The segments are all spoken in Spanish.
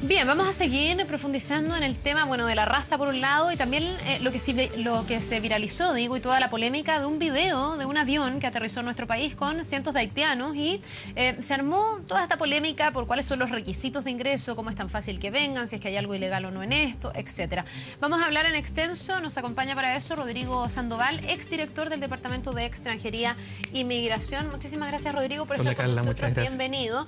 Bien, vamos a seguir profundizando en el tema, bueno, de la raza por un lado y también lo que se viralizó, digo, y toda la polémica de un video de un avión que aterrizó en nuestro país con cientos de haitianos y se armó toda esta polémica por cuáles son los requisitos de ingreso, cómo es tan fácil que vengan, si es que hay algo ilegal o no en esto, etcétera. Vamos a hablar en extenso, nos acompaña para eso Rodrigo Sandoval, exdirector del Departamento de Extranjería y Migración. Muchísimas gracias, Rodrigo, por estar con nosotros. Bienvenido.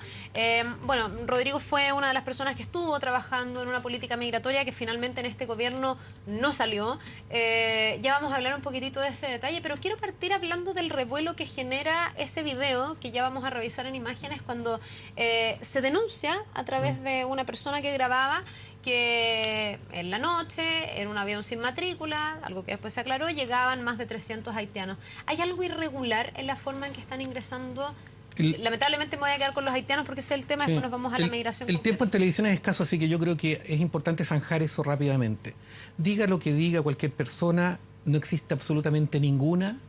Bueno, Rodrigo fue una de las personas que estuvo trabajando en una política migratoria que finalmente en este gobierno no salió. Ya vamos a hablar un poquitito de ese detalle, pero quiero partir hablando del revuelo que genera ese video que ya vamos a revisar en imágenes cuando se denuncia a través de una persona que grababa que en la noche, en un avión sin matrícula, algo que después se aclaró, llegaban más de 300 haitianos. ¿Hay algo irregular en la forma en que están ingresando? Lamentablemente me voy a quedar con los haitianos porque ese es el tema, después nos vamos a la migración. El tiempo en televisión es escaso, así que yo creo que es importante zanjar eso rápidamente. Diga lo que diga cualquier persona, no existe absolutamente ninguna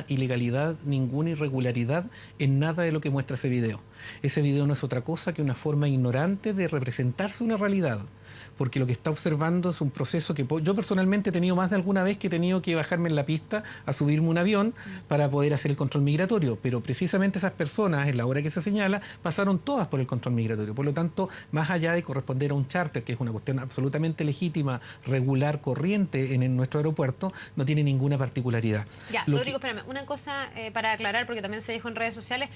ilegalidad, ninguna irregularidad en nada de lo que muestra ese video. Ese video no es otra cosa que una forma ignorante de representarse una realidad, porque lo que está observando es un proceso que yo personalmente he tenido más de alguna vez que he tenido que bajarme en la pista a subirme un avión para poder hacer el control migratorio, pero precisamente esas personas, en la hora que se señala, pasaron todas por el control migratorio. Por lo tanto, más allá de corresponder a un charter, que es una cuestión absolutamente legítima, regular, corriente en nuestro aeropuerto, no tiene ninguna particularidad. Ya, Rodrigo, espérame, una cosa para aclarar, porque también se dijo en redes sociales,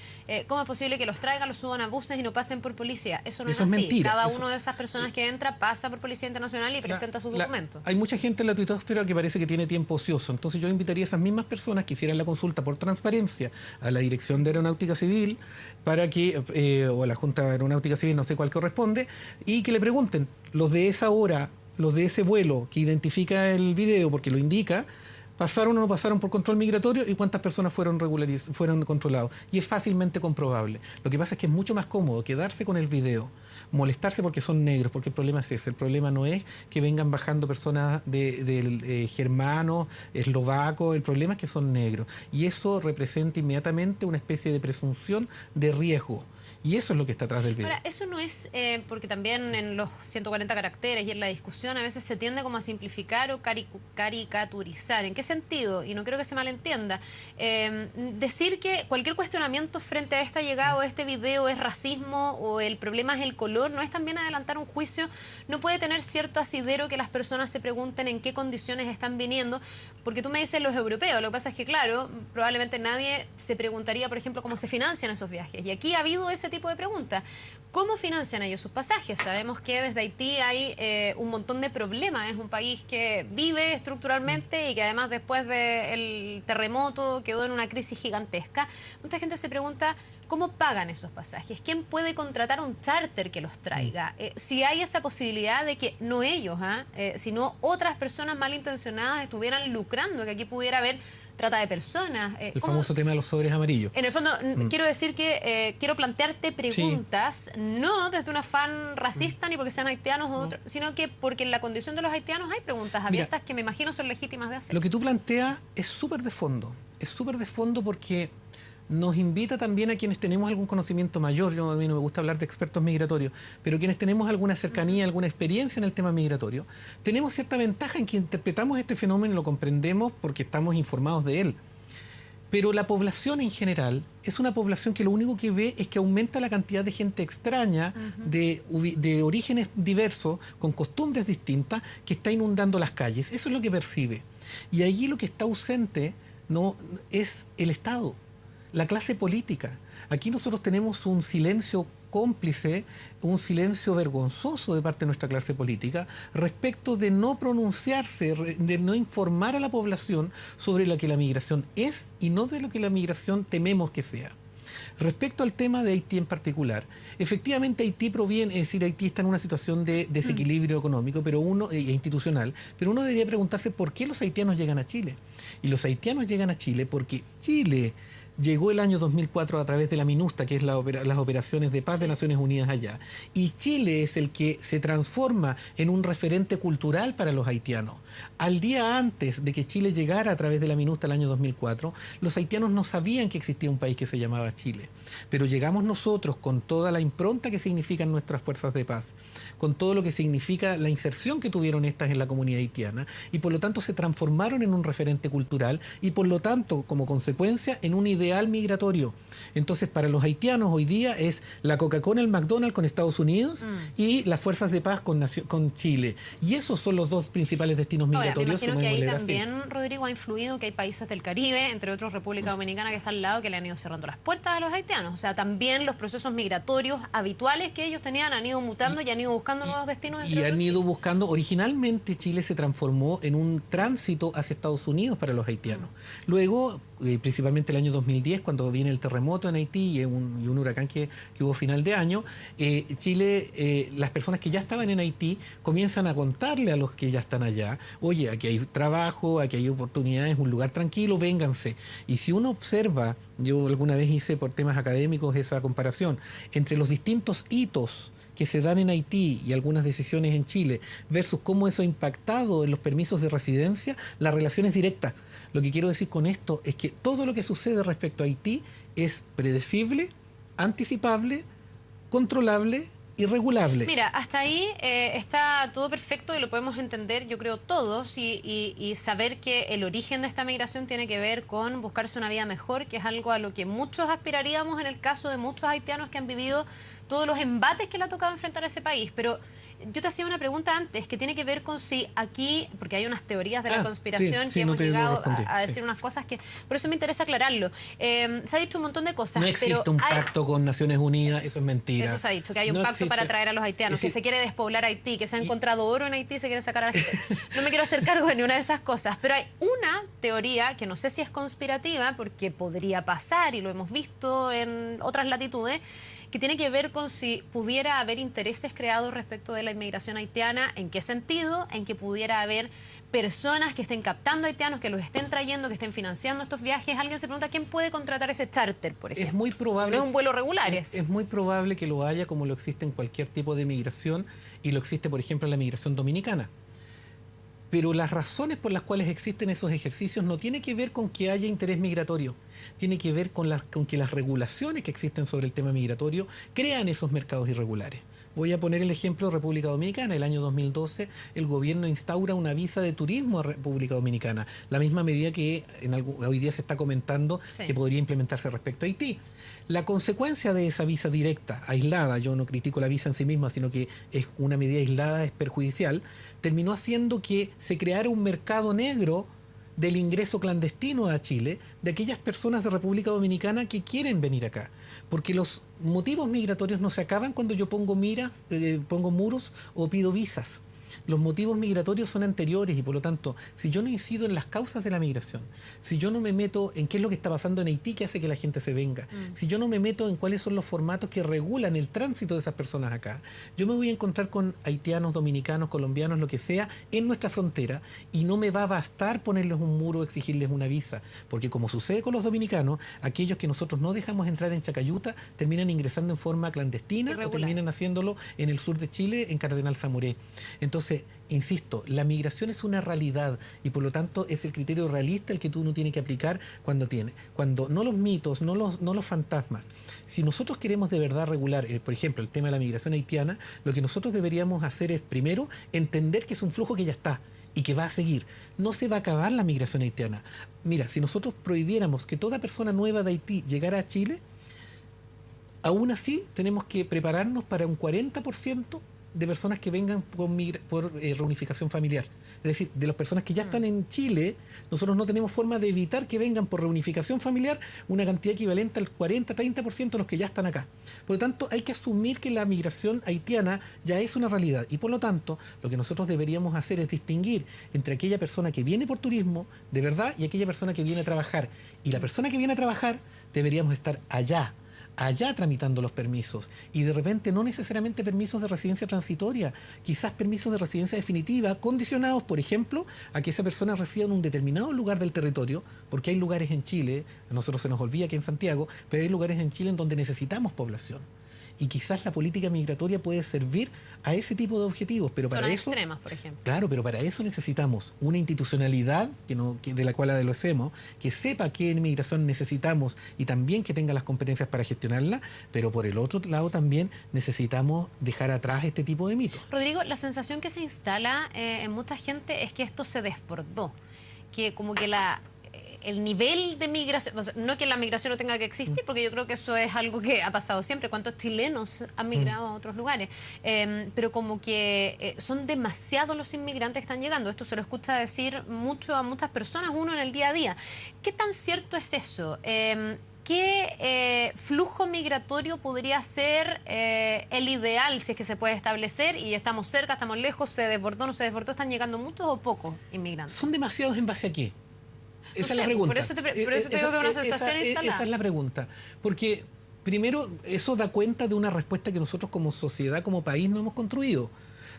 ¿cómo es posible que los traigan, los suban a buses y no pasen por policía? Eso no es así. Mentira. Cada uno de esas personas que entra pasa por Policía Internacional y presenta sus documentos. Hay mucha gente en la tuitosfera que parece que tiene tiempo ocioso, entonces yo invitaría a esas mismas personas que hicieran la consulta por transparencia a la Dirección de Aeronáutica Civil, para que, o a la Junta de Aeronáutica Civil, no sé cuál corresponde, y que le pregunten, los de esa hora, los de ese vuelo que identifica el video, porque lo indica, ¿pasaron o no pasaron por control migratorio y cuántas personas fueron controlados? Y es fácilmente comprobable. Lo que pasa es que es mucho más cómodo quedarse con el video, molestarse porque son negros, porque el problema es ese. El problema no es que vengan bajando personas de germanos, eslovacos, el problema es que son negros. Y eso representa inmediatamente una especie de presunción de riesgo. Y eso es lo que está atrás del video. Ahora, eso no es, porque también en los 140 caracteres y en la discusión a veces se tiende como a simplificar o caricaturizar. ¿En qué sentido? Y no creo que se malentienda. Decir que cualquier cuestionamiento frente a esta llegada o este video es racismo o el problema es el color, no es también adelantar un juicio. No puede tener cierto asidero que las personas se pregunten en qué condiciones están viniendo, porque tú me dices los europeos. Lo que pasa es que, claro, probablemente nadie se preguntaría, por ejemplo, cómo se financian esos viajes. Y aquí ha habido ese tipo de preguntas. ¿Cómo financian ellos sus pasajes? Sabemos que desde Haití hay un montón de problemas. Es un país que vive estructuralmente y que además después del terremoto quedó en una crisis gigantesca. Mucha gente se pregunta, ¿cómo pagan esos pasajes? ¿Quién puede contratar un charter que los traiga? Si hay esa posibilidad de que no ellos, sino otras personas malintencionadas estuvieran lucrando, que aquí pudiera haber trata de personas. El famoso tema de los sobres amarillos. En el fondo, quiero decir que quiero plantearte preguntas, no desde un afán racista ni porque sean haitianos o otros, sino que porque en la condición de los haitianos hay preguntas abiertas que me imagino son legítimas de hacer. Lo que tú planteas es súper de fondo. Es súper de fondo porque nos invita también a quienes tenemos algún conocimiento mayor. A mí no me gusta hablar de expertos migratorios, pero quienes tenemos alguna cercanía, alguna experiencia en el tema migratorio, tenemos cierta ventaja en que interpretamos este fenómeno y lo comprendemos porque estamos informados de él. Pero la población en general es una población que lo único que ve es que aumenta la cantidad de gente extraña, de orígenes diversos, con costumbres distintas, que está inundando las calles. Eso es lo que percibe. Y allí lo que está ausente no es el Estado, la clase política. Aquí nosotros tenemos un silencio cómplice, un silencio vergonzoso de parte de nuestra clase política respecto de no pronunciarse, de no informar a la población sobre lo que la migración es y no de lo que la migración tememos que sea. Respecto al tema de Haití en particular, efectivamente Haití proviene, es decir, Haití está en una situación de desequilibrio económico e institucional, pero uno debería preguntarse por qué los haitianos llegan a Chile. Y los haitianos llegan a Chile porque Chile llegó el año 2004 a través de la MINUSTA, que es las operaciones de paz de Naciones Unidas allá. Y Chile es el que se transforma en un referente cultural para los haitianos. Al día antes de que Chile llegara a través de la MINUSTA el año 2004, los haitianos no sabían que existía un país que se llamaba Chile. Pero llegamos nosotros con toda la impronta que significan nuestras fuerzas de paz, con todo lo que significa la inserción que tuvieron estas en la comunidad haitiana, y por lo tanto se transformaron en un referente cultural y por lo tanto, como consecuencia, en un ideal migratorio. Entonces, para los haitianos hoy día es la Coca-Cola, el McDonald's con Estados Unidos y las fuerzas de paz con Chile. Y esos son los dos principales destinos migratorios. Ahora, me imagino que ahí también, Rodrigo, ha influido que hay países del Caribe, entre otros República Dominicana, que está al lado, que le han ido cerrando las puertas a los haitianos. O sea, también los procesos migratorios habituales que ellos tenían han ido mutando y han ido buscando nuevos destinos. Y han ido buscando, originalmente Chile se transformó en un tránsito hacia Estados Unidos para los haitianos. Luego, principalmente el año 2010, cuando viene el terremoto en Haití y un huracán que hubo final de año, Chile, las personas que ya estaban en Haití comienzan a contarle a los que ya están allá: oye, aquí hay trabajo, aquí hay oportunidades, un lugar tranquilo, vénganse. Y si uno observa, yo alguna vez hice por temas académicos esa comparación entre los distintos hitos que se dan en Haití y algunas decisiones en Chile versus cómo eso ha impactado en los permisos de residencia, la relación es directa. Lo que quiero decir con esto es que todo lo que sucede respecto a Haití es predecible, anticipable, controlable y regulable. Mira, hasta ahí está todo perfecto y lo podemos entender, yo creo, todos, y saber que el origen de esta migración tiene que ver con buscarse una vida mejor, que es algo a lo que muchos aspiraríamos en el caso de muchos haitianos que han vivido todos los embates que le ha tocado enfrentar a ese país. Pero yo te hacía una pregunta antes que tiene que ver con si aquí, porque hay unas teorías de la conspiración que hemos llegado a decir unas cosas que, por eso me interesa aclararlo. Se ha dicho un montón de cosas. No existe un pacto con Naciones Unidas, eso es mentira. Eso se ha dicho, que hay un pacto para traer a los haitianos, que se quiere despoblar Haití, que se ha encontrado oro en Haití y se quiere sacar a la gente. No me quiero hacer cargo de ninguna de esas cosas, pero hay una teoría que no sé si es conspirativa, porque podría pasar y lo hemos visto en otras latitudes, que tiene que ver con si pudiera haber intereses creados respecto de la inmigración haitiana. ¿En qué sentido? En que pudiera haber personas que estén captando haitianos, que los estén trayendo, que estén financiando estos viajes. Alguien se pregunta, ¿quién puede contratar ese charter, por ejemplo? Es muy probable. No es un vuelo regular ese. Es muy probable que lo haya, como lo existe en cualquier tipo de migración, y lo existe, por ejemplo, en la migración dominicana. Pero las razones por las cuales existen esos ejercicios no tiene que ver con que haya interés migratorio, tiene que ver con que las regulaciones que existen sobre el tema migratorio crean esos mercados irregulares. Voy a poner el ejemplo de República Dominicana. El año 2012 el gobierno instaura una visa de turismo a República Dominicana, la misma medida que hoy día se está comentando que podría implementarse respecto a Haití. La consecuencia de esa visa directa, aislada, yo no critico la visa en sí misma, sino que es una medida aislada, es perjudicial, terminó haciendo que se creara un mercado negro del ingreso clandestino a Chile de aquellas personas de República Dominicana que quieren venir acá. Porque los motivos migratorios no se acaban cuando yo pongo muros o pido visas. Los motivos migratorios son anteriores y por lo tanto, si yo no incido en las causas de la migración, si yo no me meto en qué es lo que está pasando en Haití que hace que la gente se venga, si yo no me meto en cuáles son los formatos que regulan el tránsito de esas personas acá, yo me voy a encontrar con haitianos, dominicanos, colombianos, lo que sea, en nuestra frontera, y no me va a bastar ponerles un muro o exigirles una visa, porque como sucede con los dominicanos, aquellos que nosotros no dejamos entrar en Chacayuta terminan ingresando en forma clandestina o terminan haciéndolo en el sur de Chile, en Cardenal Zamoré. Entonces, insisto, la migración es una realidad y por lo tanto es el criterio realista el que uno tiene que aplicar cuando no los mitos, no los fantasmas. Si nosotros queremos de verdad regular, por ejemplo, el tema de la migración haitiana, lo que nosotros deberíamos hacer es primero entender que es un flujo que ya está y que va a seguir. No se va a acabar la migración haitiana. Mira, si nosotros prohibiéramos que toda persona nueva de Haití llegara a Chile, aún así tenemos que prepararnos para un 40% de personas que vengan por reunificación familiar. Es decir, de las personas que ya están en Chile, nosotros no tenemos forma de evitar que vengan por reunificación familiar una cantidad equivalente al 40-30% de los que ya están acá. Por lo tanto, hay que asumir que la migración haitiana ya es una realidad y por lo tanto, lo que nosotros deberíamos hacer es distinguir entre aquella persona que viene por turismo, de verdad, y aquella persona que viene a trabajar. Y la persona que viene a trabajar deberíamos estar allá, allá tramitando los permisos y de repente no necesariamente permisos de residencia transitoria, quizás permisos de residencia definitiva condicionados, por ejemplo, a que esa persona resida en un determinado lugar del territorio, porque hay lugares en Chile, a nosotros se nos olvida que en Santiago, pero hay lugares en Chile en donde necesitamos población. Y quizás la política migratoria puede servir a ese tipo de objetivos, pero para Zonas eso... extremas, por ejemplo. Claro, pero para eso necesitamos una institucionalidad de la cual adolecemos, que sepa qué inmigración necesitamos y también que tenga las competencias para gestionarla, pero por el otro lado también necesitamos dejar atrás este tipo de mitos. Rodrigo, la sensación que se instala en mucha gente es que esto se desbordó, que como que el nivel de migración, o sea, no que la migración no tenga que existir, porque yo creo que eso es algo que ha pasado siempre, cuántos chilenos han migrado a otros lugares, pero como que son demasiados los inmigrantes que están llegando. Esto se lo escucha decir mucho a muchas personas uno en el día a día. ¿Qué tan cierto es eso? ¿Qué flujo migratorio podría ser el ideal si es que se puede establecer y estamos cerca, estamos lejos, se desbordó, no se desbordó, están llegando muchos o pocos inmigrantes? ¿Son demasiados en base a qué? Esa es la sé, pregunta. por eso te digo que es una sensación instalada. Esa es la pregunta. Porque, primero, eso da cuenta de una respuesta que nosotros como sociedad, como país, no hemos construido.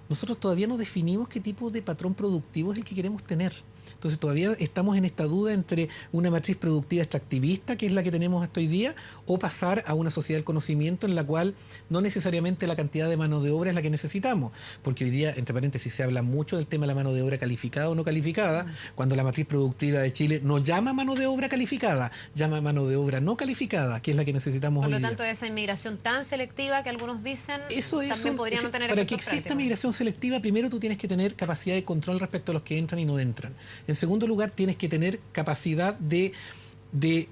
Nosotros todavía no definimos qué tipo de patrón productivo es el que queremos tener. Entonces todavía estamos en esta duda entre una matriz productiva extractivista, que es la que tenemos hasta hoy día, o pasar a una sociedad del conocimiento en la cual no necesariamente la cantidad de mano de obra es la que necesitamos. Porque hoy día, entre paréntesis, se habla mucho del tema de la mano de obra calificada o no calificada, cuando la matriz productiva de Chile no llama mano de obra calificada, llama mano de obra no calificada, que es la que necesitamos hoy día. Por lo tanto, esa inmigración tan selectiva que algunos dicen también podría no tener para efectos que exista prácticos. migración selectiva, primero tú tienes que tener capacidad de control respecto a los que entran y no entran. En segundo lugar, tienes que tener capacidad de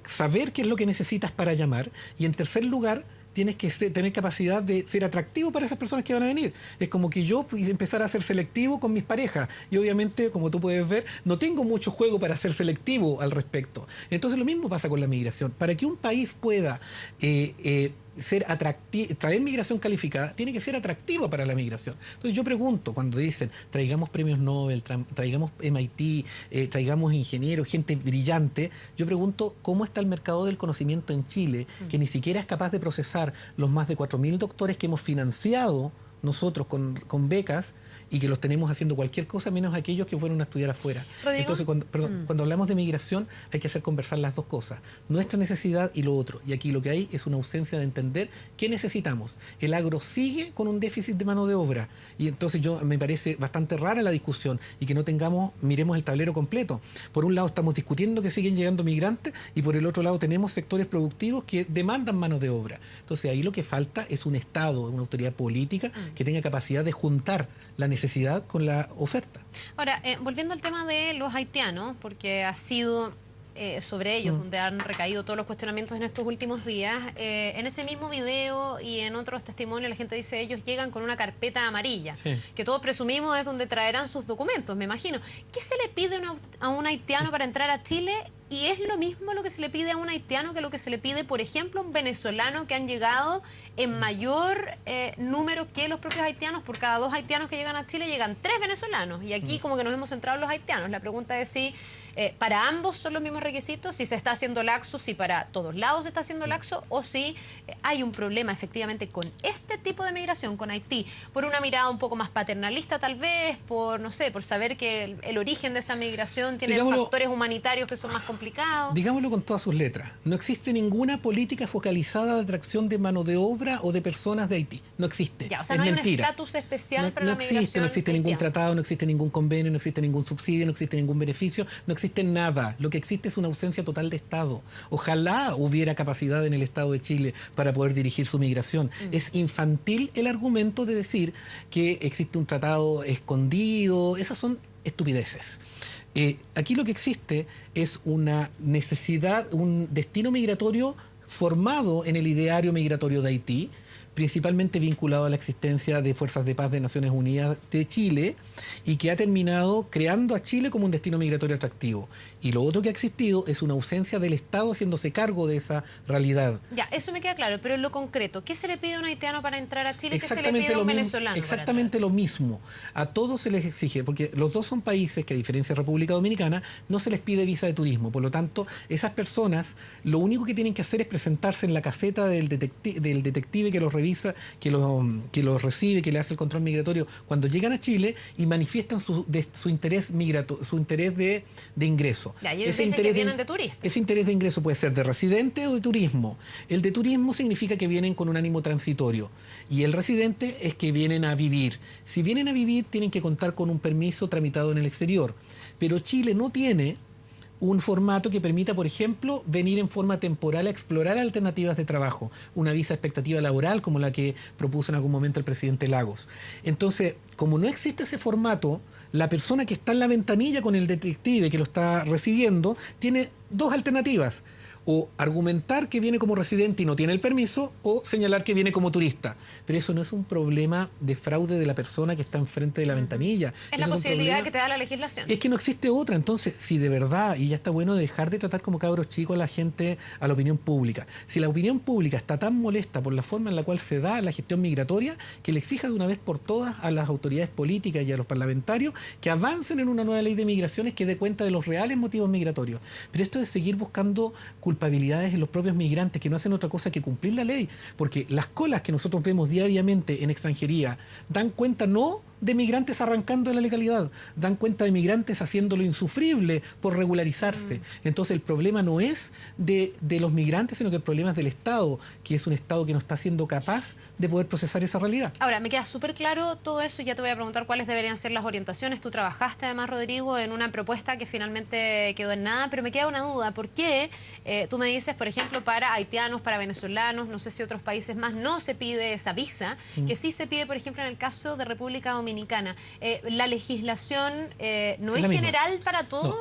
saber qué es lo que necesitas para llamar. Y en tercer lugar, tienes que tener capacidad de ser atractivo para esas personas que van a venir. Es como que yo empezar a ser selectivo con mis parejas. Y obviamente, como tú puedes ver, no tengo mucho juego para ser selectivo al respecto. Entonces lo mismo pasa con la migración. Para que un país pueda ser atractivo, traer migración calificada, tiene que ser atractivo para la migración. Entonces yo pregunto, cuando dicen traigamos premios Nobel, traigamos MIT, traigamos ingenieros, gente brillante, yo pregunto cómo está el mercado del conocimiento en Chile, que ni siquiera es capaz de procesar los más de 4.000 doctores que hemos financiado nosotros con becas y que los tenemos haciendo cualquier cosa menos aquellos que fueron a estudiar afuera. ¿Rodrigo? Entonces, cuando hablamos de migración hay que hacer conversar las dos cosas, nuestra necesidad y lo otro. Y aquí lo que hay es una ausencia de entender qué necesitamos. El agro sigue con un déficit de mano de obra y entonces me parece bastante rara la discusión y que no miremos el tablero completo. Por un lado estamos discutiendo que siguen llegando migrantes y por el otro lado tenemos sectores productivos que demandan mano de obra. Entonces ahí lo que falta es un Estado, una autoridad política que tenga capacidad de juntar la necesidad con la oferta. Ahora, volviendo al tema de los haitianos, porque ha sido sobre ellos donde han recaído todos los cuestionamientos en estos últimos días, en ese mismo video y en otros testimonios la gente dice ellos llegan con una carpeta amarilla, que todos presumimos es donde traerán sus documentos, me imagino. ¿Qué se le pide a un haitiano para entrar a Chile? ¿Y es lo mismo lo que se le pide a un haitiano que lo que se le pide, por ejemplo, a un venezolano que han llegado en mayor número que los propios haitianos? Por cada 2 haitianos que llegan a Chile llegan 3 venezolanos. Y aquí como que nos hemos centrado en los haitianos. La pregunta es si para ambos son los mismos requisitos, si se está haciendo laxo, si para todos lados se está haciendo laxo, o si hay un problema efectivamente con este tipo de migración, con Haití, por una mirada un poco más paternalista tal vez, por, no sé, por saber que el origen de esa migración tiene factores humanitarios que son más complicados. Digámoslo con todas sus letras, no existe ninguna política focalizada de atracción de mano de obra o de personas de Haití. No existe. Ya, o sea, es no hay mentira. un estatus especial para la migración. No existe ningún tratado, no existe ningún convenio, no existe ningún subsidio, no existe ningún beneficio, no existe nada. Lo que existe es una ausencia total de Estado. Ojalá hubiera capacidad en el Estado de Chile para poder dirigir su migración. Es infantil el argumento de decir que existe un tratado escondido. Esas son estupideces. Aquí lo que existe es una necesidad, un destino migratorio formado en el ideario migratorio de Haití, principalmente vinculado a la existencia de fuerzas de paz de Naciones Unidas de Chile y que ha terminado creando a Chile como un destino migratorio atractivo. Y lo otro que ha existido es una ausencia del Estado haciéndose cargo de esa realidad. Ya, eso me queda claro, pero en lo concreto, ¿qué se le pide a un haitiano para entrar a Chile? ¿Qué se le pide a un venezolano? Exactamente lo mismo. A todos se les exige, porque los dos son países que, a diferencia de República Dominicana, no se les pide visa de turismo. Por lo tanto, esas personas lo único que tienen que hacer es presentarse en la caseta del detective que los revisa, que los recibe, que le hace el control migratorio cuando llegan a Chile y manifiestan su interés su interés de ingreso. Ya, ellos dicen que vienen de turistas. Ese interés de ingreso puede ser de residente o de turismo. El de turismo significa que vienen con un ánimo transitorio y el residente es que vienen a vivir. Si vienen a vivir tienen que contar con un permiso tramitado en el exterior, pero Chile no tiene un formato que permita, por ejemplo, venir en forma temporal a explorar alternativas de trabajo, una visa expectativa laboral como la que propuso en algún momento el presidente Lagos. Entonces, como no existe ese formato, la persona que está en la ventanilla con el detective que lo está recibiendo tiene dos alternativas: o argumentar que viene como residente y no tiene el permiso, o señalar que viene como turista. Pero eso no es un problema de fraude de la persona que está enfrente de la ventanilla. Es la posibilidad que te da la legislación. Es que no existe otra. Entonces, si de verdad, y ya está bueno dejar de tratar como cabros chicos a la gente, a la opinión pública. Si la opinión pública está tan molesta por la forma en la cual se da la gestión migratoria, que le exija de una vez por todas a las autoridades políticas y a los parlamentarios que avancen en una nueva ley de migraciones que dé cuenta de los reales motivos migratorios. Pero esto de seguir buscando culpabilidades en los propios migrantes que no hacen otra cosa que cumplir la ley, porque las colas que nosotros vemos diariamente en extranjería dan cuenta no de migrantes arrancando de la legalidad, dan cuenta de migrantes haciéndolo insufrible por regularizarse. Entonces el problema no es de los migrantes, sino que el problema es del Estado, que es un Estado que no está siendo capaz de poder procesar esa realidad. Ahora, me queda súper claro todo eso y ya te voy a preguntar cuáles deberían ser las orientaciones. Tú trabajaste además, Rodrigo, en una propuesta que finalmente quedó en nada, pero me queda una duda. ¿Por qué tú me dices, por ejemplo, para haitianos, para venezolanos, no sé si otros países más, no se pide esa visa, que sí se pide, por ejemplo, en el caso de República Dominicana? ¿La legislación no es general para todos?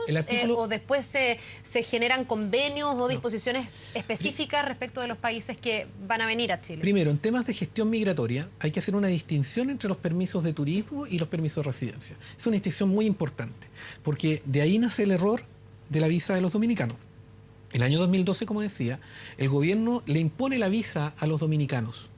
No, ¿o después se generan convenios o disposiciones específicas respecto de los países que van a venir a Chile? Primero, en temas de gestión migratoria hay que hacer una distinción entre los permisos de turismo y los permisos de residencia. Es una distinción muy importante, porque de ahí nace el error de la visa de los dominicanos. El año 2012, como decía, el gobierno le impone la visa a los dominicanos.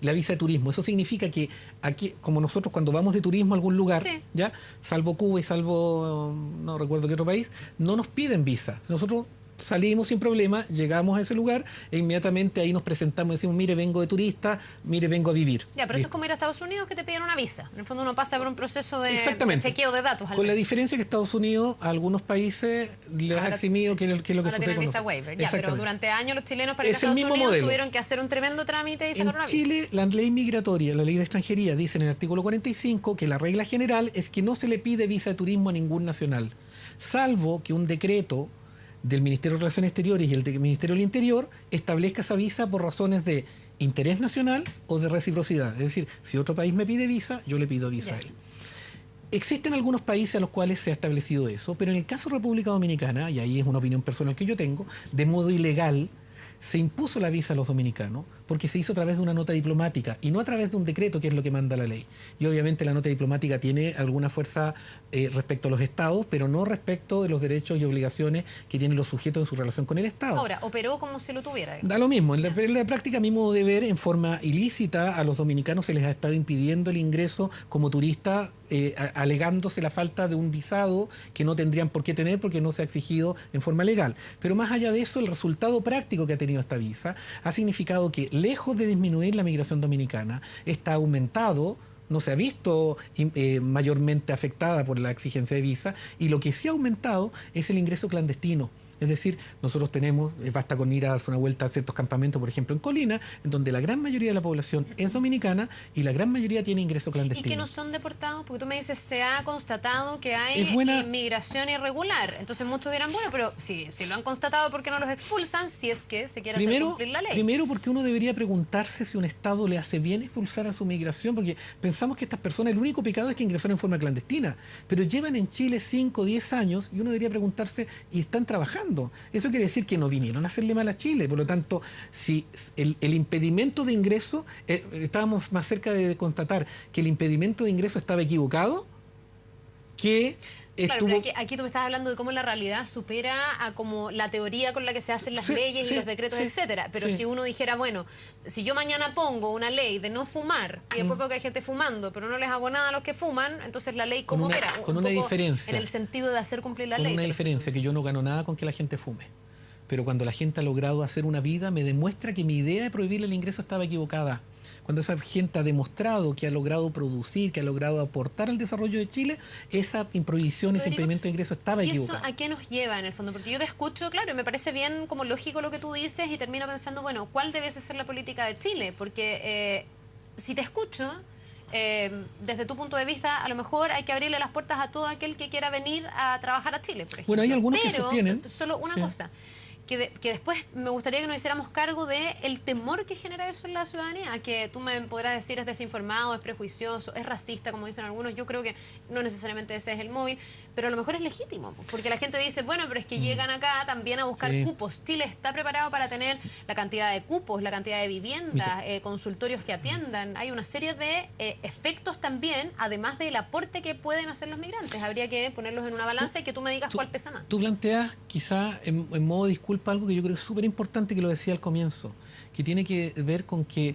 La visa de turismo. Eso significa que aquí, como nosotros cuando vamos de turismo a algún lugar, sí, ya, salvo Cuba y salvo, no recuerdo qué otro país, no nos piden visa. Nosotros salimos sin problema, llegamos a ese lugar e inmediatamente ahí nos presentamos y decimos, mire, vengo de turista, mire, vengo a vivir. Ya, pero esto es como ir a Estados Unidos que te piden una visa. En el fondo uno pasa por un proceso de chequeo de datos. Con la diferencia que Estados Unidos a algunos países les ha eximido, sí, que es lo que sucede con visa waiver. Ya, pero durante años los chilenos para ir a Estados Unidos tuvieron que hacer un tremendo trámite y sacar una visa. En Chile, la ley migratoria, la ley de extranjería, dice en el artículo 45 que la regla general es que no se le pide visa de turismo a ningún nacional, salvo que un decreto del Ministerio de Relaciones Exteriores y el del Ministerio del Interior establezca esa visa por razones de interés nacional o de reciprocidad. Es decir, si otro país me pide visa, yo le pido visa a él. Existen algunos países a los cuales se ha establecido eso, pero en el caso de República Dominicana, y ahí es una opinión personal que yo tengo, de modo ilegal, se impuso la visa a los dominicanos porque se hizo a través de una nota diplomática y no a través de un decreto, que es lo que manda la ley. Y obviamente la nota diplomática tiene alguna fuerza respecto a los estados, pero no respecto de los derechos y obligaciones que tienen los sujetos en su relación con el Estado. Ahora, operó como si lo tuviera. Da lo mismo. En la práctica, a mi modo de ver, en forma ilícita, a los dominicanos se les ha estado impidiendo el ingreso como turista, alegándose la falta de un visado que no tendrían por qué tener porque no se ha exigido en forma legal. Pero más allá de eso, el resultado práctico que ha tenido esta visa ha significado que, lejos de disminuir la migración dominicana, está aumentado, no se ha visto mayormente afectada por la exigencia de visa, y lo que sí ha aumentado es el ingreso clandestino. Es decir, nosotros tenemos, basta con ir a darse una vuelta a ciertos campamentos, por ejemplo en Colina, en donde la gran mayoría de la población es dominicana y la gran mayoría tiene ingreso clandestino. ¿Y que no son deportados? Porque tú me dices, se ha constatado que hay inmigración irregular. Entonces muchos dirán, bueno, pero si lo han constatado, ¿por qué no los expulsan si es que se quiere hacer cumplir la ley? Primero, porque uno debería preguntarse si un Estado le hace bien expulsar a su migración, porque pensamos que estas personas, el único pecado es que ingresaron en forma clandestina, pero llevan en Chile 5 o 10 años y uno debería preguntarse, ¿y están trabajando? trabajando. Eso quiere decir que no vinieron a hacerle mal a Chile. Por lo tanto, si el impedimento de ingreso, estábamos más cerca de constatar que el impedimento de ingreso estaba equivocado, que Claro, pero aquí tú me estás hablando de cómo la realidad supera a como la teoría con la que se hacen las leyes y los decretos, etcétera. Pero si uno dijera, bueno, si yo mañana pongo una ley de no fumar y después veo que hay gente fumando, pero no les hago nada a los que fuman, entonces la ley ¿cómo opera? Con una diferencia. En el sentido de hacer cumplir la ley. Con una diferencia, que yo no gano nada con que la gente fume. Pero cuando la gente ha logrado hacer una vida, me demuestra que mi idea de prohibirle el ingreso estaba equivocada. Cuando esa gente ha demostrado que ha logrado producir, que ha logrado aportar al desarrollo de Chile, esa improvisación, ese impedimento de ingreso estaba equivocado. ¿Y eso a qué nos lleva en el fondo? Porque yo te escucho, claro, y me parece bien como lógico lo que tú dices y termino pensando, bueno, ¿cuál debe ser la política de Chile? Porque si te escucho, desde tu punto de vista, a lo mejor hay que abrirle las puertas a todo aquel que quiera venir a trabajar a Chile, por ejemplo. Bueno, hay algunos que sostienen. Solo una cosa. Que después me gustaría que nos hiciéramos cargo de el temor que genera eso en la ciudadanía, que tú me podrás decir es desinformado, es prejuicioso, es racista, como dicen algunos. Yo creo que no necesariamente ese es el móvil, pero a lo mejor es legítimo, porque la gente dice, bueno, pero es que llegan acá también a buscar cupos. Chile está preparado para tener la cantidad de cupos, la cantidad de viviendas, consultorios que atiendan. Hay una serie de efectos también, además del aporte que pueden hacer los migrantes. Habría que ponerlos en una balanza y que tú me digas cuál pesa más. Tú planteas, quizá en modo disculpa, algo que yo creo es súper importante, que lo decía al comienzo, que tiene que ver con que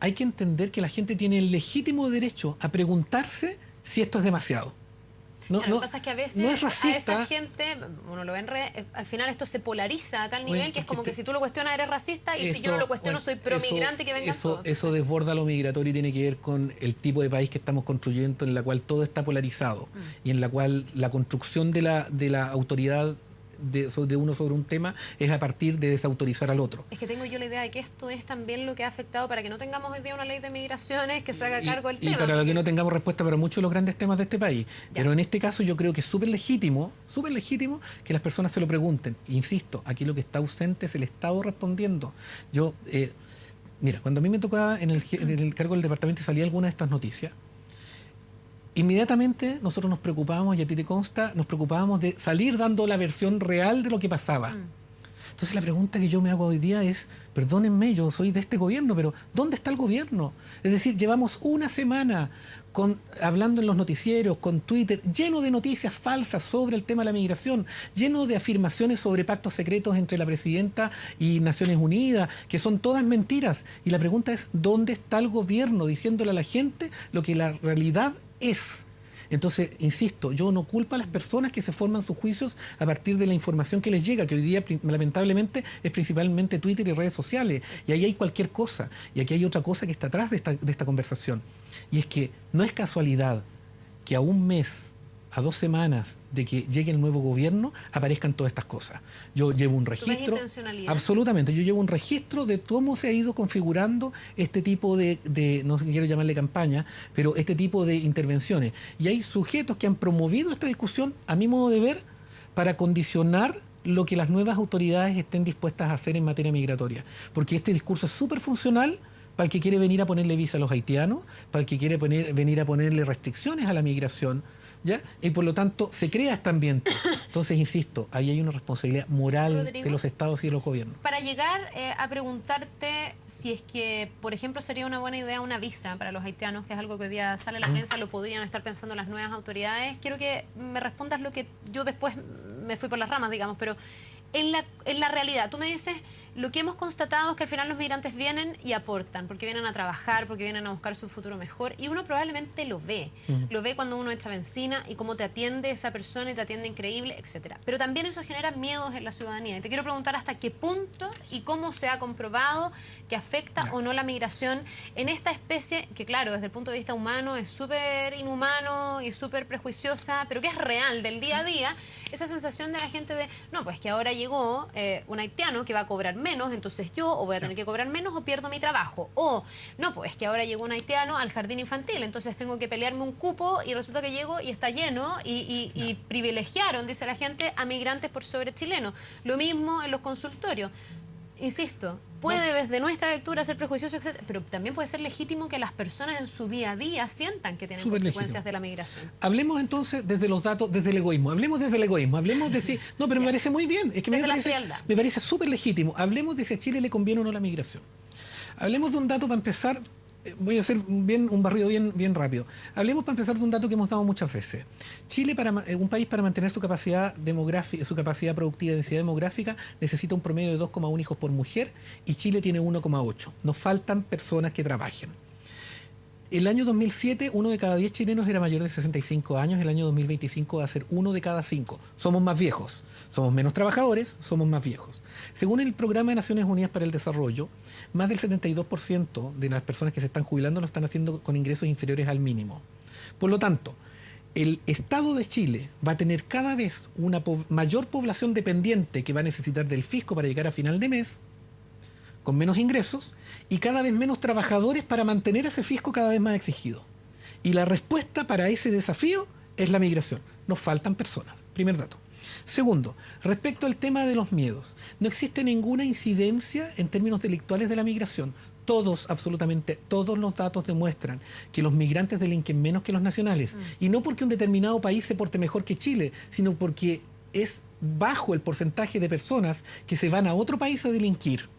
hay que entender que la gente tiene el legítimo derecho a preguntarse si esto es demasiado. Lo que pasa es que a veces no es racista, a esa gente, uno lo ve en red, al final esto se polariza a tal nivel que es como que si tú lo cuestionas eres racista y si yo no lo cuestiono soy pro-migrante, que vengan todos. Eso desborda lo migratorio y tiene que ver con el tipo de país que estamos construyendo, en la cual todo está polarizado y en la cual la construcción de la autoridad de uno sobre un tema es a partir de desautorizar al otro. Es que tengo yo la idea de que esto es también lo que ha afectado para que no tengamos hoy día una ley de migraciones que se haga cargo del tema. Y para lo que no tengamos respuesta para muchos de los grandes temas de este país. Pero en este caso yo creo que es súper legítimo que las personas se lo pregunten. Insisto, aquí lo que está ausente es el Estado respondiendo. Mira, cuando a mí me tocaba en el cargo del departamento y salía alguna de estas noticias, inmediatamente nosotros nos preocupábamos, y a ti te consta, nos preocupábamos de salir dando la versión real de lo que pasaba. Entonces la pregunta que yo me hago hoy día es, perdónenme, yo soy de este gobierno, pero ¿dónde está el gobierno? Es decir, llevamos una semana hablando en los noticieros, con Twitter, lleno de noticias falsas sobre el tema de la migración, lleno de afirmaciones sobre pactos secretos entre la presidenta y Naciones Unidas, que son todas mentiras. Y la pregunta es, ¿dónde está el gobierno diciéndole a la gente lo que la realidad es? Entonces, insisto, yo no culpo a las personas que se forman sus juicios a partir de la información que les llega, que hoy día lamentablemente es principalmente Twitter y redes sociales, y ahí hay cualquier cosa, y aquí hay otra cosa que está atrás de esta conversación, y es que no es casualidad que a un mes, a 2 semanas de que llegue el nuevo gobierno, aparezcan todas estas cosas. Yo llevo un registro. Absolutamente, yo llevo un registro de cómo se ha ido configurando este tipo de no quiero llamarle campaña, pero este tipo de intervenciones. Y hay sujetos que han promovido esta discusión, a mi modo de ver, para condicionar lo que las nuevas autoridades estén dispuestas a hacer en materia migratoria. Porque este discurso es súper funcional para el que quiere venir a ponerle visa a los haitianos, para el que quiere venir a ponerle restricciones a la migración, ¿ya? Y por lo tanto se crea este ambiente. Entonces, insisto, ahí hay una responsabilidad moral, Rodrigo, de los estados y de los gobiernos. Para llegar a preguntarte si es que, por ejemplo, sería una buena idea una visa para los haitianos, que es algo que hoy día sale en la prensa, lo podrían estar pensando las nuevas autoridades. Quiero que me respondas lo que yo después me fui por las ramas, digamos, pero en la realidad, tú me dices, lo que hemos constatado es que al final los migrantes vienen y aportan, porque vienen a trabajar, porque vienen a buscar su futuro mejor, y uno probablemente lo ve. Lo ve cuando uno echa benzina y cómo te atiende esa persona y te atiende increíble, etcétera. Pero también eso genera miedos en la ciudadanía. Y te quiero preguntar hasta qué punto y cómo se ha comprobado que afecta o no la migración en esta especie que, claro, desde el punto de vista humano es súper inhumano y súper prejuiciosa, pero que es real del día a día, esa sensación de la gente de, no, pues que ahora llegó un haitiano que va a cobrar menos, entonces yo o voy a tener que cobrar menos o pierdo mi trabajo. O, no, pues que ahora llegó un haitiano al jardín infantil, entonces tengo que pelearme un cupo y resulta que llego y está lleno y privilegiaron, dice la gente, a migrantes por sobre chilenos. Lo mismo en los consultorios. Insisto, puede desde nuestra lectura ser prejuicioso, etcétera, pero también puede ser legítimo que las personas en su día a día sientan que tienen consecuencias de la migración. Hablemos entonces desde los datos, desde el egoísmo. Hablemos desde el egoísmo. Hablemos de si... No, pero me parece muy bien. Es que me parece súper legítimo. Hablemos de si a Chile le conviene o no la migración. Hablemos de un dato para empezar. Voy a hacer un barrido bien rápido. Hablemos para empezar de un dato que hemos dado muchas veces. Chile, un país para mantener su capacidad demográfica, su capacidad productiva y densidad demográfica, necesita un promedio de 2,1 hijos por mujer y Chile tiene 1,8. Nos faltan personas que trabajen. El año 2007, 1 de cada 10 chilenos era mayor de 65 años. El año 2025 va a ser 1 de cada 5. Somos más viejos. Somos menos trabajadores, somos más viejos. Según el Programa de Naciones Unidas para el Desarrollo, más del 72% de las personas que se están jubilando lo están haciendo con ingresos inferiores al mínimo. Por lo tanto, el Estado de Chile va a tener cada vez una mayor población dependiente que va a necesitar del fisco para llegar a final de mes, con menos ingresos, y cada vez menos trabajadores para mantener ese fisco cada vez más exigido. Y la respuesta para ese desafío es la migración. Nos faltan personas. Primer dato. Segundo, respecto al tema de los miedos, no existe ninguna incidencia en términos delictuales de la migración. Todos, absolutamente todos los datos demuestran que los migrantes delinquen menos que los nacionales. Y no porque un determinado país se porte mejor que Chile, sino porque es bajo el porcentaje de personas que se van a otro país a delinquir.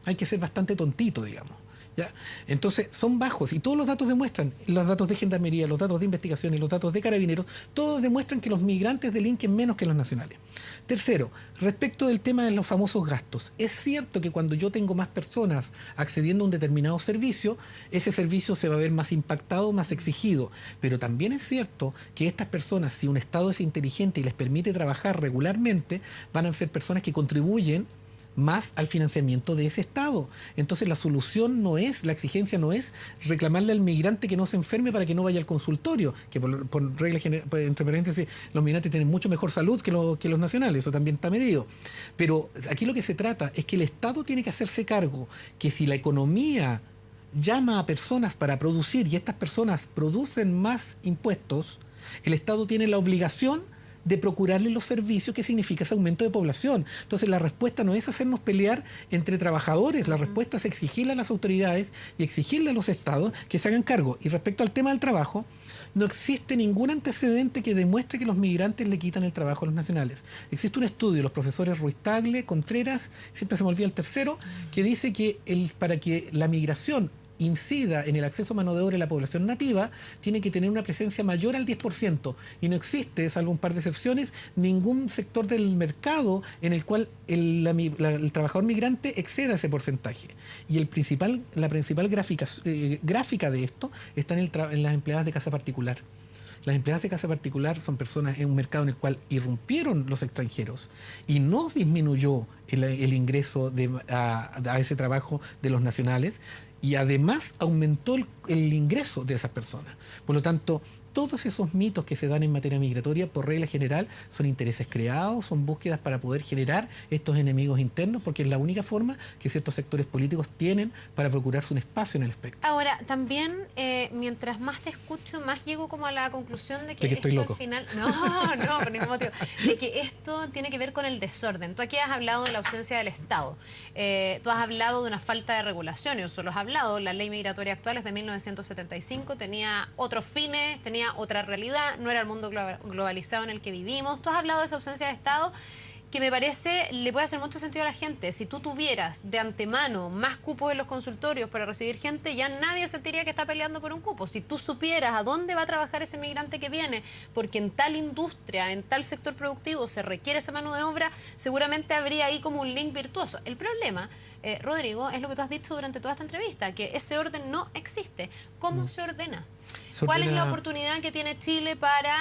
Hay que ser bastante tontito, digamos. ¿Ya? Entonces, son bajos y todos los datos demuestran, los datos de Gendarmería, los datos de investigación y los datos de Carabineros, todos demuestran que los migrantes delinquen menos que los nacionales. Tercero, respecto del tema de los famosos gastos, es cierto que cuando yo tengo más personas accediendo a un determinado servicio, ese servicio se va a ver más impactado, más exigido, pero también es cierto que estas personas, si un Estado es inteligente y les permite trabajar regularmente, van a ser personas que contribuyen más al financiamiento de ese Estado. Entonces la solución no es, la exigencia no es reclamarle al migrante que no se enferme para que no vaya al consultorio, que por regla general, entre paréntesis, los migrantes tienen mucho mejor salud que los nacionales, eso también está medido. Pero aquí lo que se trata es que el Estado tiene que hacerse cargo que si la economía llama a personas para producir y estas personas producen más impuestos, el Estado tiene la obligación de procurarle los servicios que significa ese aumento de población. Entonces la respuesta no es hacernos pelear entre trabajadores, la respuesta es exigirle a las autoridades y exigirle a los estados que se hagan cargo. Y respecto al tema del trabajo, no existe ningún antecedente que demuestre que los migrantes le quitan el trabajo a los nacionales. Existe un estudio de los profesores Ruiz Tagle, Contreras, siempre se me olvida el tercero, que dice que para que la migración incida en el acceso a mano de obra de la población nativa, tiene que tener una presencia mayor al 10%. Y no existe, salvo un par de excepciones, ningún sector del mercado en el cual el trabajador migrante exceda ese porcentaje. Y la principal gráfica de esto está en las empleadas de casa particular. Las empleadas de casa particular son personas en un mercado en el cual irrumpieron los extranjeros y no disminuyó el ingreso a ese trabajo de los nacionales, y además aumentó el ingreso de esas personas. Por lo tanto, todos esos mitos que se dan en materia migratoria, por regla general, son intereses creados, son búsquedas para poder generar estos enemigos internos, porque es la única forma que ciertos sectores políticos tienen para procurarse un espacio en el espectro. Ahora, también, mientras más te escucho, más llego como a la conclusión de que estoy esto loco. al final... No, por ningún motivo. De que esto tiene que ver con el desorden. Tú aquí has hablado de la ausencia del Estado. Tú has hablado de una falta de regulación. Yo solo has hablado, la ley migratoria actual es de 1975, tenía otros fines, tenía otra realidad, no era el mundo globalizado en el que vivimos. Tú has hablado de esa ausencia de Estado que me parece le puede hacer mucho sentido a la gente. Si tú tuvieras de antemano más cupos en los consultorios para recibir gente, ya nadie sentiría que está peleando por un cupo. Si tú supieras a dónde va a trabajar ese migrante que viene, porque en tal industria, en tal sector productivo se requiere esa mano de obra, seguramente habría ahí como un link virtuoso. El problema, Rodrigo, es lo que tú has dicho durante toda esta entrevista, que ese orden no existe. ¿Cómo se ordena? ¿Cuál es la oportunidad que tiene Chile para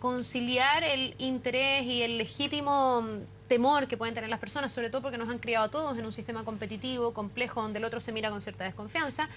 conciliar el interés y el legítimo temor que pueden tener las personas, sobre todo porque nos han criado a todos en un sistema competitivo, complejo, donde el otro se mira con cierta desconfianza,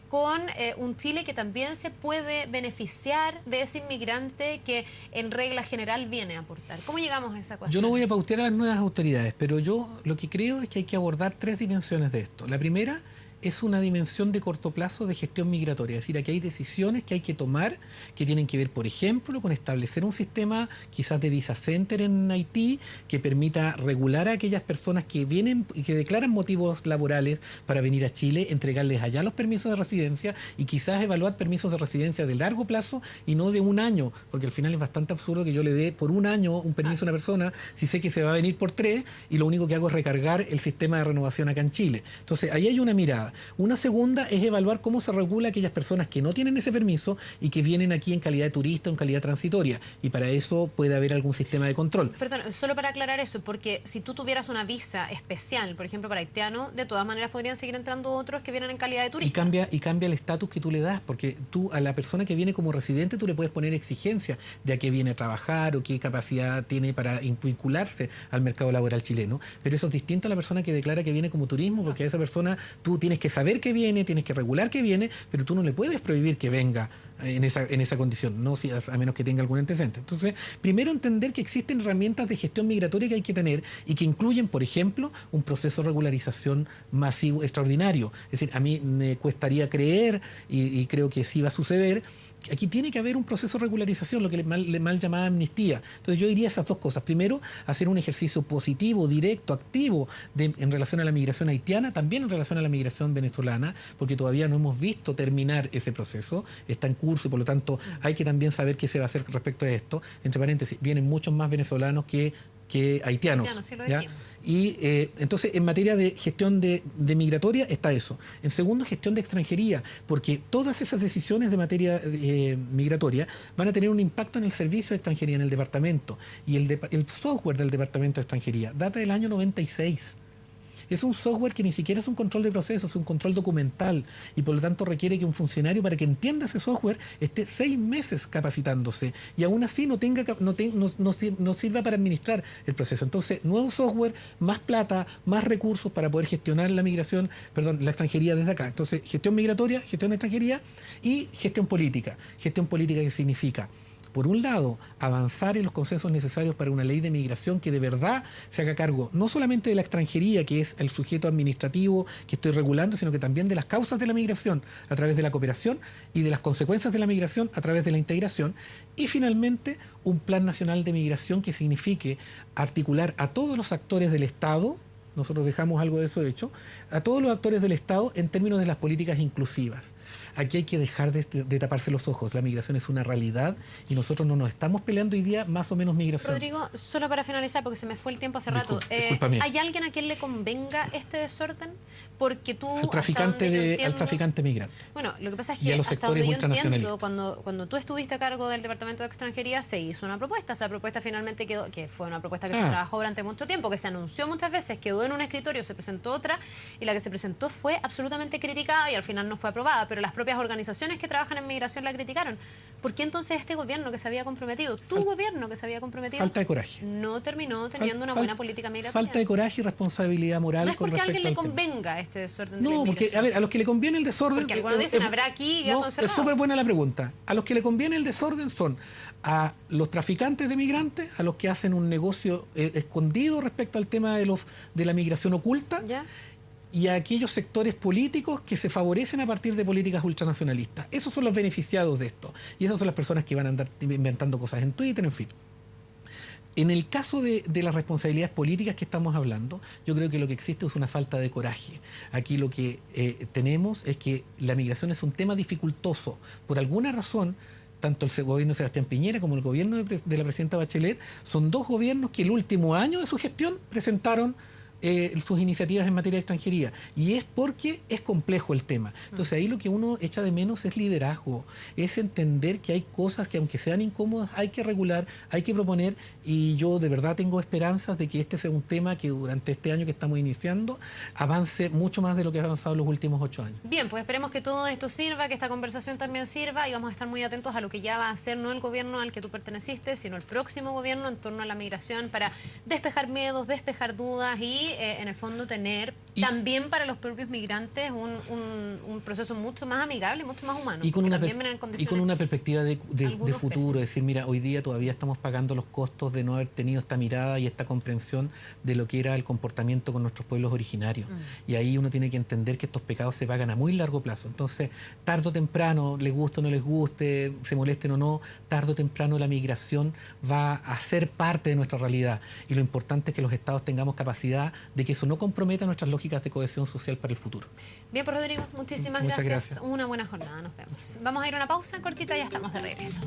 con un Chile que también se puede beneficiar de ese inmigrante que en regla general viene a aportar? ¿Cómo llegamos a esa ecuación? Yo no voy a pautear a las nuevas autoridades, pero yo lo que creo es que hay que abordar tres dimensiones de esto. La primera es una dimensión de corto plazo de gestión migratoria. Es decir, aquí hay decisiones que hay que tomar que tienen que ver, por ejemplo, con establecer un sistema quizás de visa center en Haití que permita regular a aquellas personas que vienen y que declaran motivos laborales para venir a Chile, entregarles allá los permisos de residencia y quizás evaluar permisos de residencia de largo plazo y no de un año, porque al final es bastante absurdo que yo le dé por un año un permiso a una persona si sé que se va a venir por 3 y lo único que hago es recargar el sistema de renovación acá en Chile. Entonces, ahí hay una mirada. Una segunda es evaluar cómo se regula a aquellas personas que no tienen ese permiso y que vienen aquí en calidad de turista o en calidad transitoria. Y para eso puede haber algún sistema de control. Perdón, solo para aclarar eso, porque si tú tuvieras una visa especial, por ejemplo, para haitianos, de todas maneras podrían seguir entrando otros que vienen en calidad de turista. Y cambia el estatus que tú le das, porque tú a la persona que viene como residente tú le puedes poner exigencias de a qué viene a trabajar o qué capacidad tiene para vincularse al mercado laboral chileno. Pero eso es distinto a la persona que declara que viene como turismo, porque a esa persona tú tienes que saber que viene, tienes que regular que viene, pero tú no le puedes prohibir que venga en esa condición, no a menos que tenga algún antecedente. Entonces, primero entender que existen herramientas de gestión migratoria que hay que tener y que incluyen, por ejemplo, un proceso de regularización masivo extraordinario. Es decir, a mí me cuestaría creer, y creo que sí va a suceder, aquí tiene que haber un proceso de regularización, lo que le mal llamada amnistía. Entonces yo diría esas dos cosas. Primero, hacer un ejercicio positivo, directo, activo en relación a la migración haitiana, también en relación a la migración venezolana, porque todavía no hemos visto terminar ese proceso, está en curso y por lo tanto hay que también saber qué se va a hacer respecto a esto. Entre paréntesis, vienen muchos más venezolanos que haitianos. Sí lo ¿ya? Y entonces en materia de gestión de migratoria está eso. En segundo, gestión de extranjería, porque todas esas decisiones de materia migratoria van a tener un impacto en el servicio de extranjería, en el departamento. Y el software del departamento de extranjería data del año 96. Es un software que ni siquiera es un control de procesos, es un control documental y por lo tanto requiere que un funcionario, para que entienda ese software, esté 6 meses capacitándose y aún así no sirva para administrar el proceso. Entonces, nuevo software, más plata, más recursos para poder gestionar la migración, la extranjería desde acá. Entonces, gestión migratoria, gestión de extranjería y gestión política. Gestión política que significa, por un lado, avanzar en los consensos necesarios para una ley de migración que de verdad se haga cargo no solamente de la extranjería, que es el sujeto administrativo que estoy regulando, sino que también de las causas de la migración a través de la cooperación y de las consecuencias de la migración a través de la integración. Y finalmente, un plan nacional de migración que signifique articular a todos los actores del Estado, nosotros dejamos algo de eso hecho, a todos los actores del Estado en términos de las políticas inclusivas. Aquí hay que dejar de taparse los ojos. La migración es una realidad y nosotros no nos estamos peleando hoy día más o menos migración. Rodrigo, solo para finalizar, porque se me fue el tiempo hace rato. ¿Hay alguien a quien le convenga este desorden? Porque tú... Al traficante migrante. Bueno, lo que pasa es que hasta donde yo entiendo, cuando tú estuviste a cargo del Departamento de Extranjería, se hizo una propuesta. Esa propuesta finalmente quedó, que fue una propuesta que se trabajó durante mucho tiempo, que se anunció muchas veces, quedó en un escritorio, se presentó otra, y la que se presentó fue absolutamente criticada y al final no fue aprobada, pero las propias organizaciones que trabajan en migración la criticaron. ¿Por qué entonces este gobierno que se había comprometido, gobierno que se había comprometido, falta de coraje, no terminó teniendo una buena política migratoria? Falta de coraje y responsabilidad moral. No es porque a alguien le convenga este desorden de la inmigración. Porque, a ver, a los que le conviene el desorden... Porque algunos dicen, habrá aquí gato encerrado. Es súper buena la pregunta. A los que le conviene el desorden son a los traficantes de migrantes, a los que hacen un negocio escondido respecto al tema de la migración oculta, ¿ya? Y a aquellos sectores políticos que se favorecen a partir de políticas ultranacionalistas. Esos son los beneficiados de esto. Y esas son las personas que van a andar inventando cosas en Twitter, en fin. En el caso de las responsabilidades políticas que estamos hablando, yo creo que lo que existe es una falta de coraje. Aquí lo que tenemos es que la migración es un tema dificultoso. Por alguna razón, tanto el gobierno de Sebastián Piñera como el gobierno de la presidenta Bachelet son dos gobiernos que el último año de su gestión presentaron sus iniciativas en materia de extranjería. Y es porque es complejo el tema. Entonces ahí lo que uno echa de menos es liderazgo, es entender que hay cosas que aunque sean incómodas hay que regular, hay que proponer, y yo de verdad tengo esperanzas de que este sea un tema que durante este año que estamos iniciando avance mucho más de lo que ha avanzado en los últimos 8 años. Bien, pues esperemos que todo esto sirva, que esta conversación también sirva, y vamos a estar muy atentos a lo que ya va a hacer no el gobierno al que tú perteneciste, sino el próximo gobierno en torno a la migración, para despejar miedos, despejar dudas y en el fondo tener también para los propios migrantes un proceso mucho más amigable y mucho más humano. Y con una perspectiva de futuro, es decir, mira, hoy día todavía estamos pagando los costos de no haber tenido esta mirada y esta comprensión de lo que era el comportamiento con nuestros pueblos originarios. Y ahí uno tiene que entender que estos pecados se pagan a muy largo plazo. Entonces, tarde o temprano, les guste o no les guste, se molesten o no, tarde o temprano la migración va a ser parte de nuestra realidad. Y lo importante es que los estados tengamos capacidad de que eso no comprometa nuestras lógicas de cohesión social para el futuro. Bien, pues Rodrigo, muchísimas gracias. Una buena jornada, nos vemos. Vamos a ir a una pausa cortita y ya estamos de regreso.